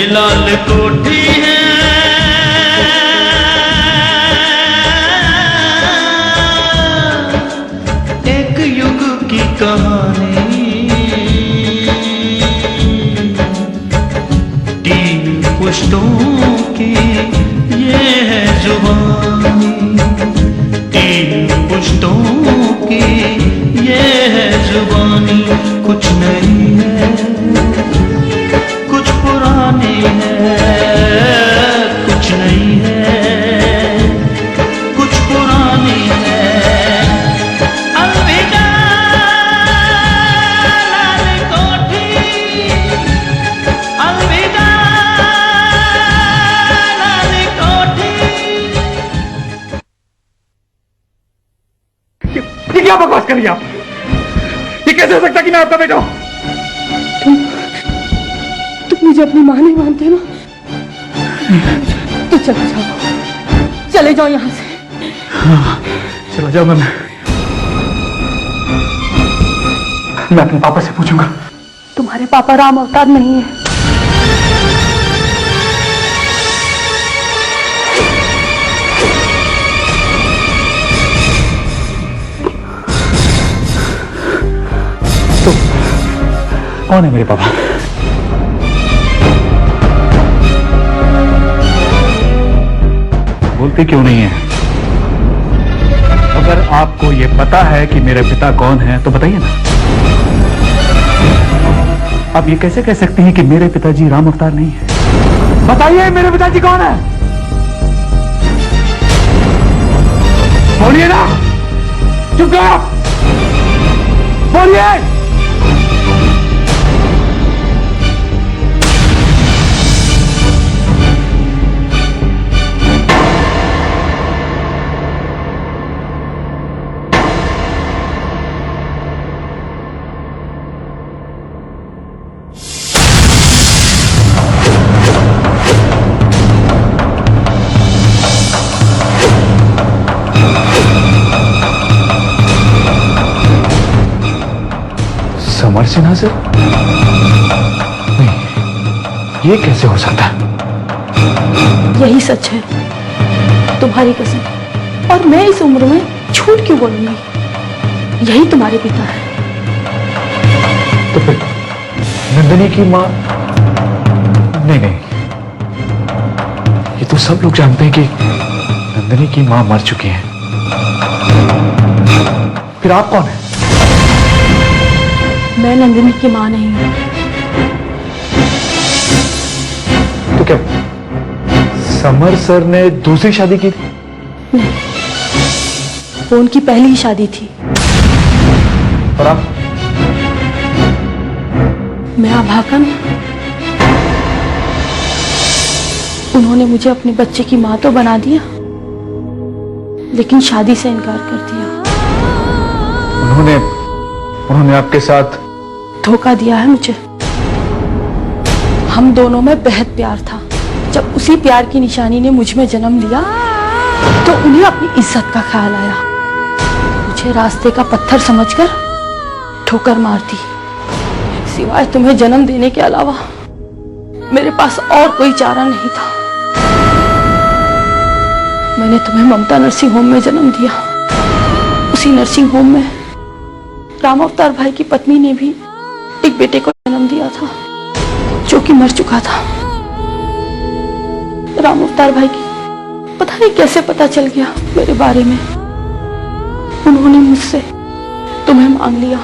ये लाल कोठी है एक युग की कहानी, तीन पुश्तों की ये है जुबानी, तीन पुश्तों की ये है जुबानी। कुछ नहीं है कुछ पुरानी है, कुछ नहीं है कुछ पुरानी है। अलविदा लाल कोठी, अलविदा लाल कोठी। ये क्या बकवास कर रही आप? ये कैसे हो सकता कि मैं आपका बेटा हूं? तुम मुझे अपनी मां नहीं मानते ना, तो चले जाओ, चले जाओ यहाँ से। हाँ, चला जाऊंगा मैं अपने पापा से पूछूंगा। तुम्हारे पापा राम अवतार नहीं है। तो कौन है मेरे पापा? बोलते क्यों नहीं है? अगर आपको ये पता है कि मेरे पिता कौन है तो बताइए ना। आप ये कैसे कह सकती हैं कि मेरे पिताजी राम अवतार नहीं है? बताइए मेरे पिताजी कौन है? बोलिए ना, चुप करो, बोलिए। Summer Sinha sir? नहीं, ये कैसे हो सकता है? यही सच है, तुम्हारी कसम। और मैं इस उम्र में झूठ क्यों बोलूंगी? यही तुम्हारे पिता है। तो फिर नंदिनी की मां? नहीं नहीं, ये तो सब लोग जानते हैं कि नंदिनी की मां मर चुकी है। फिर आप कौन है? मैं नंदिनी की मां नहीं हूं। तो क्या समर सर ने दूसरी शादी की थी? नहीं, वो उनकी पहली ही शादी थी। और आप? मैं अभागन। उन्होंने मुझे अपने बच्चे की मां तो बना दिया, लेकिन शादी से इनकार कर दिया। उन्होंने आपके साथ धोखा दिया है मुझे। हम दोनों में बेहद प्यार था। जब उसी प्यार की निशानी ने मुझ में जन्म लिया तो उन्हें अपनी इज्जत का ख्याल आया। मुझे रास्ते का पत्थर समझकर ठोकर मार दी। सिवाय तुम्हें जन्म देने के अलावा मेरे पास और कोई चारा नहीं था। मैंने तुम्हें ममता नर्सिंग होम में जन्म दिया। उसी नर्सिंग होम में राम अवतार भाई की पत्नी ने भी एक बेटे को जन्म दिया था, जो कि मर चुका था। राम अवतार भाई की पता नहीं कैसे पता चल गया मेरे बारे में। उन्होंने मुझसे तुम्हें मांग लिया।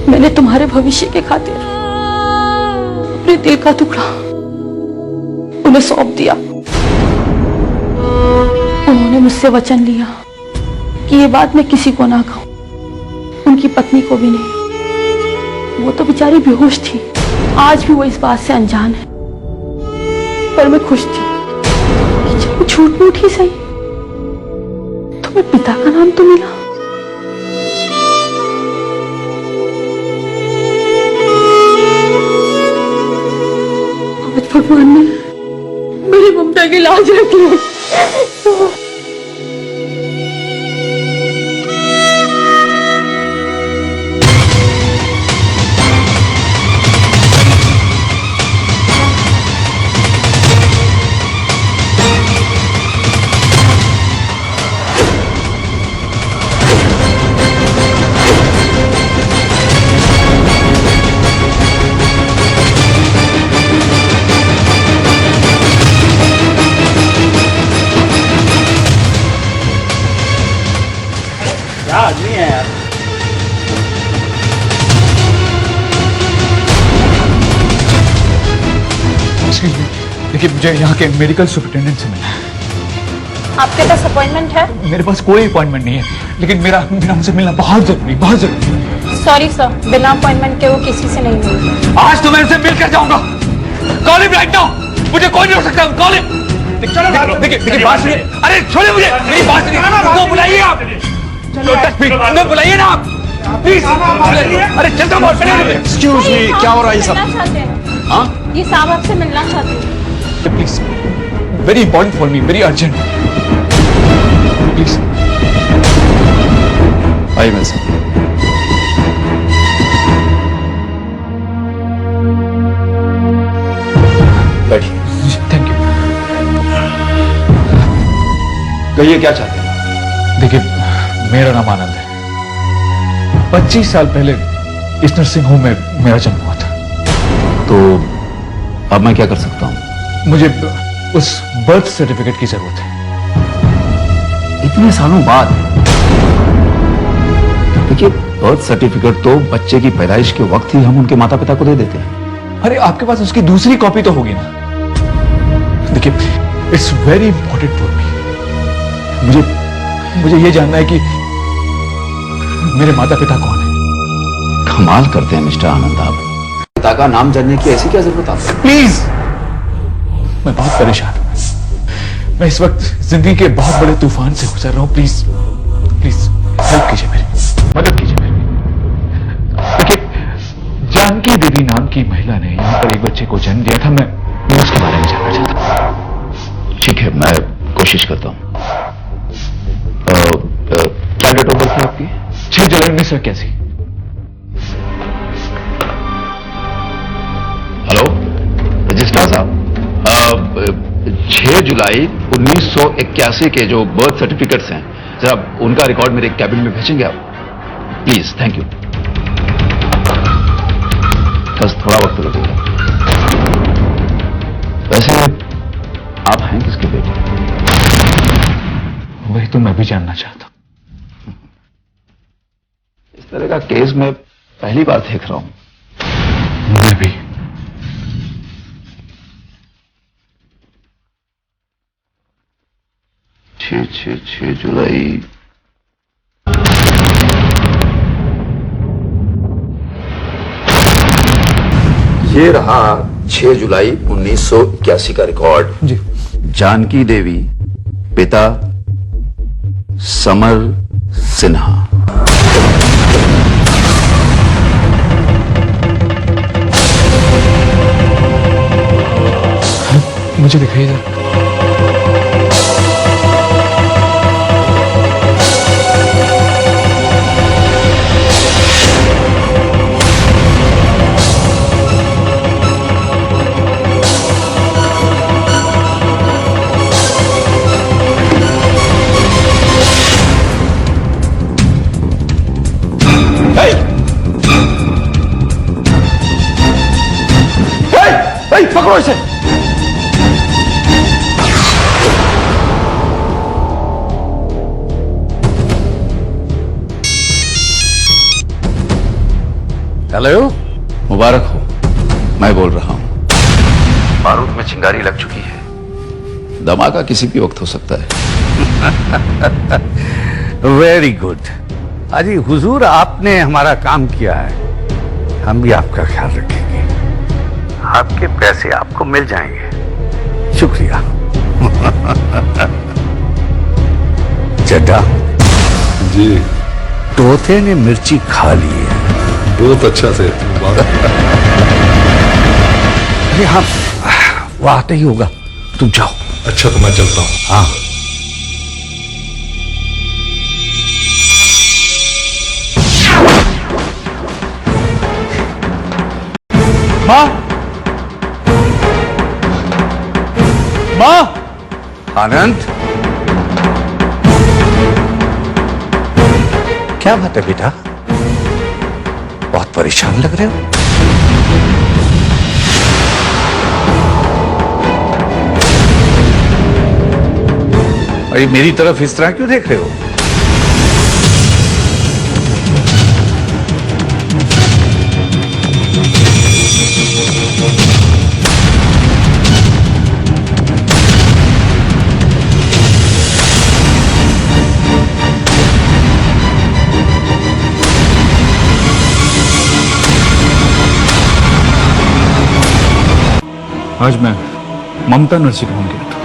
मैंने तुम्हारे भविष्य के खातिर अपने दिल का टुकड़ा उन्हें सौंप दिया। उन्होंने मुझसे वचन लिया कि ये बात मैं किसी को ना कहूं, उनकी पत्नी को भी नहीं। वो तो बेचारी बेहोश थी, आज भी वो इस बात से अनजान है। पर मैं खुश थी कि जब झूठ मूठ ही सही तुम्हें पिता का नाम तो मिला। आज भगवान ने मेरी ममता की लाज रख ली। एक्सक्यूज मी, देखिए मुझे यहाँ के मेडिकल सुपरिटेंडेंट से मिलना है। आपके पास अपॉइंटमेंट है? मेरे पास कोई अपॉइंटमेंट नहीं है, लेकिन मेरा मेरा उनसे मिलना बहुत जरूरी, बहुत जरूरी। सॉरी सर, बिना अपॉइंटमेंट के वो किसी से नहीं मिलते। आज तो मैं उनसे मिलकर जाऊंगा। कॉल हिम राइट नाउ, मुझे कोई नहीं रोक सकता। Call him. देखिए बात सुनिए, अरे छोड़िए मुझे, मेरी बात सुनिए। उनको बुलाइए आप, उनको बुलाइए ना आप प्लीज। अरे चलता हूँ। एक्सक्यूज मी, क्या हो रहा है ये सब? हाँ? ये साहब आपसे मिलना चाहते हैं। Please, very important for me, very urgent, please. आइए मेरे साथ। बैठिए। Thank you. कहिए क्या चाहते हैं? देखिए मेरा नाम आनंद है। 25 साल पहले इस नर्सिंग होम में मेरा जन्म हुआ था। तो अब मैं क्या कर सकता हूँ? मुझे उस बर्थ सर्टिफिकेट की जरूरत है। इतने सालों बाद? देखिए बर्थ सर्टिफिकेट तो बच्चे की पैदाइश के वक्त ही हम उनके माता पिता को दे देते हैं। अरे आपके पास उसकी दूसरी कॉपी तो होगी ना। देखिए it's very important for me. मुझे ये जानना है कि मेरे माता पिता कौन है। कमाल करते हैं मिस्टर आनंद आप। पिता का नाम जानने की ऐसी क्या जरूरत आपको? प्लीज, मैं बहुत परेशान हूं। मैं इस वक्त जिंदगी के बहुत बड़े तूफान से गुजर रहा हूं। प्लीज प्लीज हेल्प कीजिए, मेरी मदद कीजिए मेरी। देखिए जानकी देवी नाम की महिला ने यहां पर एक बच्चे को जन्म दिया था। मैं उसके बारे में जानना चाहता हूं। ठीक है, मैं कोशिश करता हूँ। क्या डेट ऑफ बर्थ है आपकी? 6 जुलाई 1981। हेलो रजिस्ट्रार साहब, 6 जुलाई 1981 के जो बर्थ सर्टिफिकेट्स हैं, जरा उनका रिकॉर्ड मेरे कैबिन में भेजेंगे आप प्लीज? Thank you. बस थोड़ा वक्त लगेगा। वैसे आप हैं किसके बेटे? वही तो मैं भी जानना चाहता हूं। इस तरह का केस मैं पहली बार देख रहा हूं। मैं भी। 6 जुलाई। ये रहा 6 जुलाई 1981 का रिकॉर्ड। जी। जानकी देवी, पिता समर सिन्हा। मुझे दिखाइए जरा। पकड़ो इसे। हेलो, मुबारक हो। मैं बोल रहा हूं। बारूद में चिंगारी लग चुकी है। धमाका किसी भी वक्त हो सकता है। Very good. अजी हुजूर, आपने हमारा काम किया है, हम भी आपका ख्याल रखेंगे। आपके पैसे आपको मिल जाएंगे। शुक्रिया। चड्डा जी, तोते ने मिर्ची खा ली है। बहुत अच्छा से। अरे हाँ, वो आते ही होगा, तुम जाओ। अच्छा तो मैं चलता हूँ। हाँ। माँ, माँ। आनंद, क्या बात है बेटा? बहुत परेशान लग रहे हो। अरे मेरी तरफ इस तरह क्यों देख रहे हो? आज मैं ममता नर्सिंग होम गया था।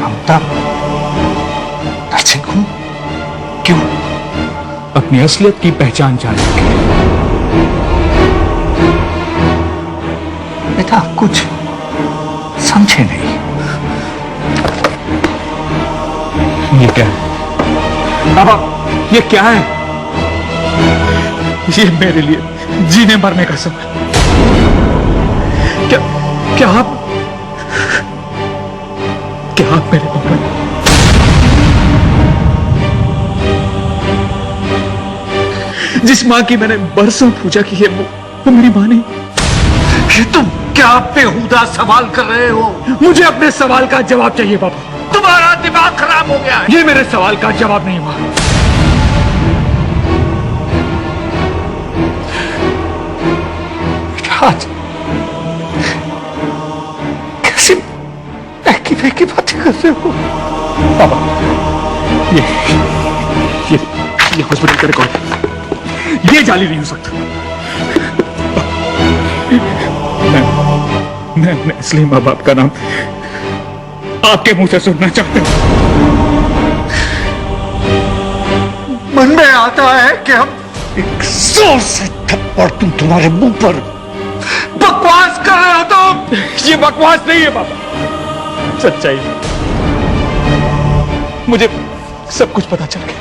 ममता नर्सिंग होम? क्यों? अपनी असलियत की पहचान जानने के लिए। बेटा आप कुछ समझे नहीं। ये क्या है बाबा? ये क्या है? ये मेरे लिए जीने मरने का समय। क्या आप मेरे पापा? जिस मां की मैंने बरसों पूजा की है वो मेरी मां नहीं। ये तुम क्या बेहुदा सवाल कर रहे हो? मुझे अपने सवाल का जवाब चाहिए बाबा। तुम्हारा दिमाग खराब हो गया है। ये मेरे सवाल का जवाब नहीं हुआ। आज कैसी महकी बातें कर रहे हो? बाबा ये हॉस्पिटल का रिकॉर्ड, ये जाली नहीं हो सकता। मैं इसलिए माँ बाप का नाम आपके मुंह से सुनना चाहता हूं। मन में आता है कि हम एक जोर से थप्पड़ तुम तुम्हारे मुंह पर। बकवास कर रहे हो तुम। ये बकवास नहीं है बाबा, सच्चाई। मुझे सब कुछ पता चल गया।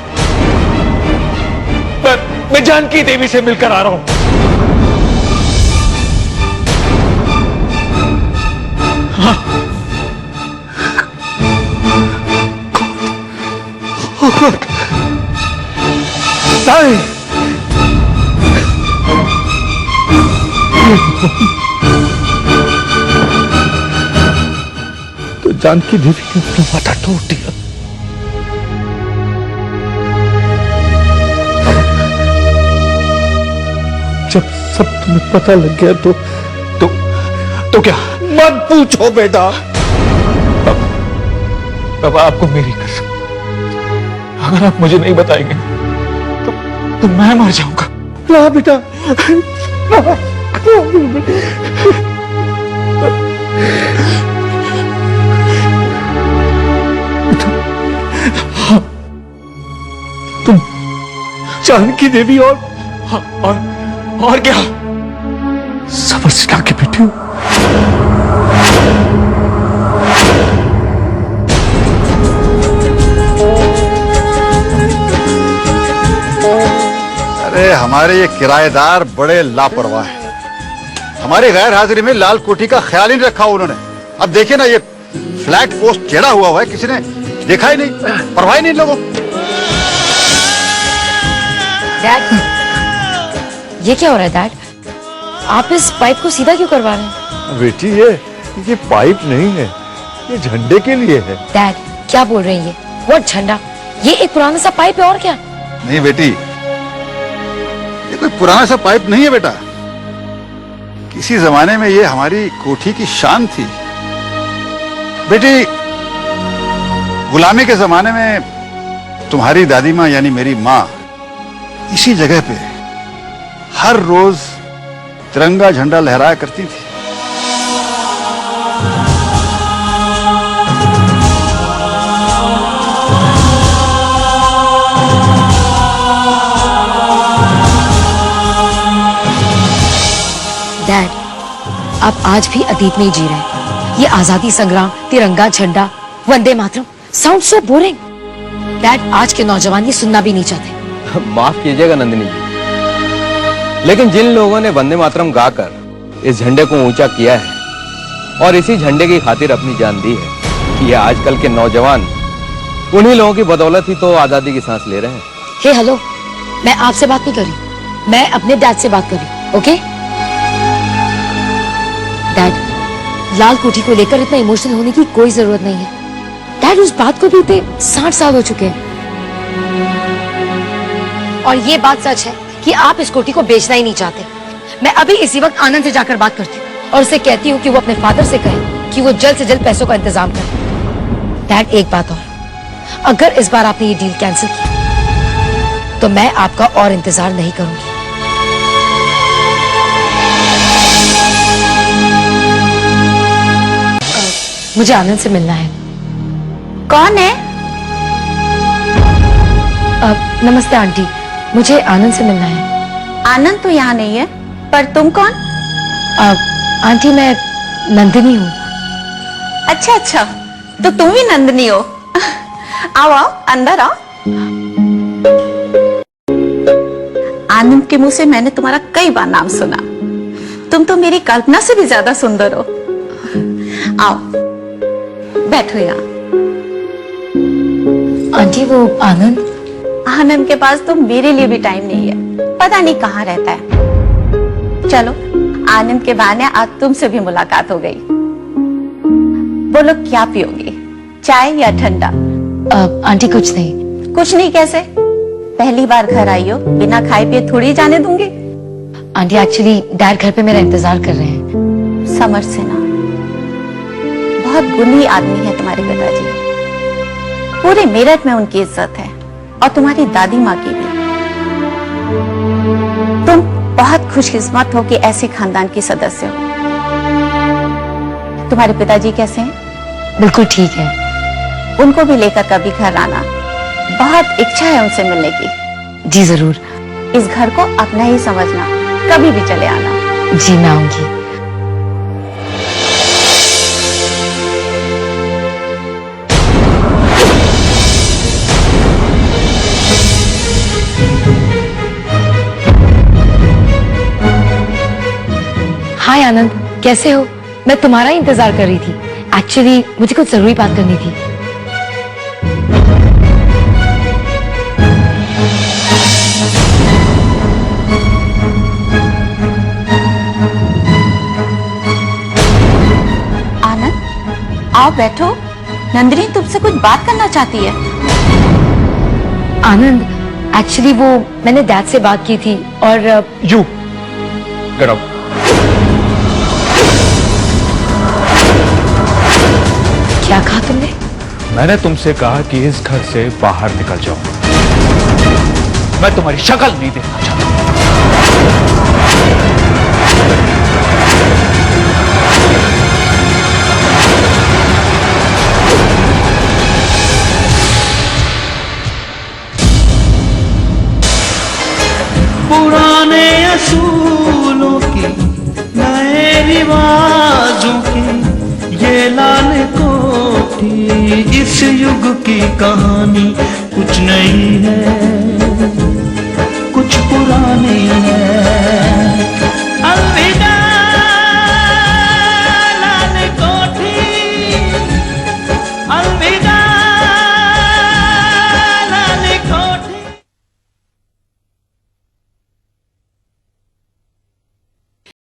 मैं जानकी देवी से मिलकर आ रहा हूं। हाँ। नहीं। तो जानकी देवी ने अपना माथा तोड़ दिया। जब सब तुम्हें पता लग गया तो क्या? मत पूछो बेटा। बाबा आपको मेरी कसम, अगर आप मुझे नहीं बताएंगे तो मैं मर जाऊंगा। ना बेटा, तुम जानकी देवी और क्या समझना के बेटे हो? अरे हमारे ये किराएदार बड़े लापरवाह हैं। हमारी गैर हाजिरी में लाल कोठी का ख्याल ही नहीं रखा उन्होंने। अब देखिए ना, ये फ्लैग पोस्ट टेढ़ा हुआ है, किसी ने देखा ही नहीं, परवाह ही नहीं लोगों। डैड, ये क्या हो रहा है डैड? आप इस पाइप को सीधा क्यों करवा रहे हैं? बेटी ये पाइप नहीं है, ये झंडे के लिए है। डैड क्या बोल रहे हैं ये? व्हाट झंडा? ये एक पुराना सा पाइप है और क्या? नहीं बेटी, ये कोई पुराना सा पाइप नहीं है बेटा। किसी जमाने में ये हमारी कोठी की शान थी बेटी। गुलामी के जमाने में तुम्हारी दादी माँ यानी मेरी माँ इसी जगह पे हर रोज तिरंगा झंडा लहराया करती थी। डैड, आप आज भी अतीत में ही जी रहे हैं। ये आजादी संग्राम, तिरंगा झंडा, Vande Mataram sound so boring. Dad, आज के नौजवान ये सुनना भी नहीं चाहते। माफ कीजिएगा नंदिनी जी, लेकिन जिन लोगों ने वंदे मातरम गाकर इस झंडे को ऊंचा किया है और इसी झंडे की खातिर अपनी जान दी है, ये आजकल के नौजवान उन्हीं लोगों की बदौलत ही तो आजादी की सांस ले रहे हैं। हे हेलो, मैं आपसे बात नहीं कर रही, मैं अपने डैड से बात कर रही हूँ। ओके डैड, लाल कोठी को लेकर इतना इमोशनल होने की कोई जरूरत नहीं है। डैड, उस बात को बीते 60 साल हो चुके हैं और ये बात सच है कि आप इस कोठी को बेचना ही नहीं चाहते। मैं अभी इसी वक्त आनंद से जाकर बात करती हूँ और उसे कहती हूँ कि वो अपने फादर से कहे कि वो जल्द से जल्द पैसों का इंतजाम करे। डैड, एक बात और, अगर इस बार आपने ये डील कैंसिल की तो मैं आपका और इंतजार नहीं करूंगी। मुझे आनंद से मिलना है। कौन है? नमस्ते आंटी, मुझे आनंद से मिलना है। आनंद तो यहाँ नहीं है, पर तुम कौन? आंटी मैं नंदिनी हूँ। अच्छा अच्छा, तो तुम भी नंदिनी हो। आओ आओ, अंदर आओ। आनंद के मुंह से मैंने तुम्हारा कई बार नाम सुना। तुम तो मेरी कल्पना से भी ज्यादा सुंदर हो। आओ बैठो यहाँ। आंटी वो आनंद? आनंद के पास तो मेरे लिए भी टाइम नहीं है, पता नहीं कहाँ रहता है। चलो, आनंद के बहाने आज तुमसे भी मुलाकात हो गई। बोलो क्या पियोगी, चाय या ठंडा? आंटी कुछ नहीं। कुछ नहीं कैसे? पहली बार घर आई हो, बिना खाए पिए थोड़ी ही जाने दूंगी। आंटी एक्चुअली डैड घर पे मेरा इंतजार कर रहे हैं। समर सिन्हा, बहुत गुणी आदमी है तुम्हारे पिताजी। पूरे मेरठ में उनकी इज्जत है, और तुम्हारी दादी माँ की भी। तुम बहुत खुशकिस्मत हो कि ऐसे खानदान की सदस्य हो। तुम्हारे पिताजी कैसे हैं? बिल्कुल ठीक है। उनको भी लेकर कभी घर आना, बहुत इच्छा है उनसे मिलने की। जी जरूर। इस घर को अपना ही समझना, कभी भी चले आना। जी मैं आऊंगी। हाय आनंद, कैसे हो? मैं तुम्हारा ही इंतजार कर रही थी। एक्चुअली मुझे कुछ जरूरी बात करनी थी। आनंद, आओ बैठो। नंदिनी तुमसे कुछ बात करना चाहती है। आनंद, एक्चुअली वो मैंने डैड से बात की थी और यू गेट आउट। क्या कहा तुमने? मैंने तुमसे कहा कि इस घर से बाहर निकल जाओ। मैं तुम्हारी शक्ल नहीं देखना चाहता। पुराने असूलों की, नए रिवाजों की, ये लाल कोठी इस युग की कहानी कुछ नहीं है, कुछ पुरानी